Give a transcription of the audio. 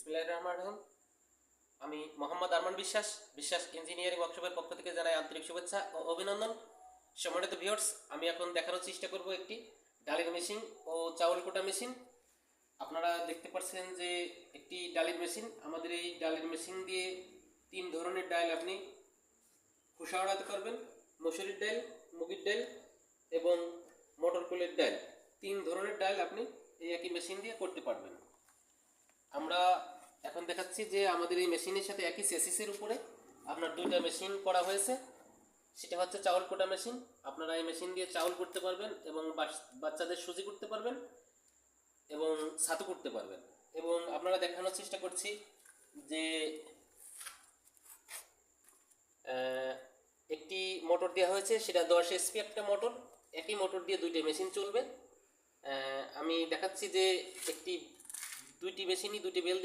বিসমিল্লাহির রহমানির রহিম। আমি মোহাম্মদ আরমান বিশ্বাস, বিশ্বাস ইঞ্জিনিয়ারিং ওয়ার্কশপের পক্ষ থেকে জানাই আন্তরিক শুভেচ্ছা ও অভিনন্দন। সম্মানিত ভিউয়ার্স, আমি এখন দেখানোর চেষ্টা করব একটি ডালের মেশিন ও চাউল কোটা মেশিন। আপনারা দেখতে পাচ্ছেন যে একটি ডালের মেশিন। আমাদের এই ডালের মেশিন দিয়ে 3 ধরনের ডাল আপনি খোসা ওড়াতে পারবেন। মসুরির ডাল, মুগের ডাল এবং মটর কুলের ডাল। 3 ধরনের ডাল আপনি এই একই মেশিন দিয়ে করতে পারবেন। আমরা এখন দেখাচ্ছি যে আমাদের এই মেশিনের সাথে একই চেসিসের উপরে আপনার 2টা মেশিন করা হয়েছে। সেটা হচ্ছে চাউল কোটা মেশিন। আপনারা এই মেশিন দিয়ে চাউল করতে পারবেন এবং বাচ্চাদের সুজি করতে পারবেন এবং ছাতু করতে পারবেন। এবং আপনারা দেখানোর চেষ্টা করছি যে একটি মোটর দেওয়া হয়েছে, সেটা 10 HP একটা মোটর। একই মোটর দিয়ে 2টা মেশিন চলবে। আমি দেখাচ্ছি যে দুইটি মেশিনই 2টি বেল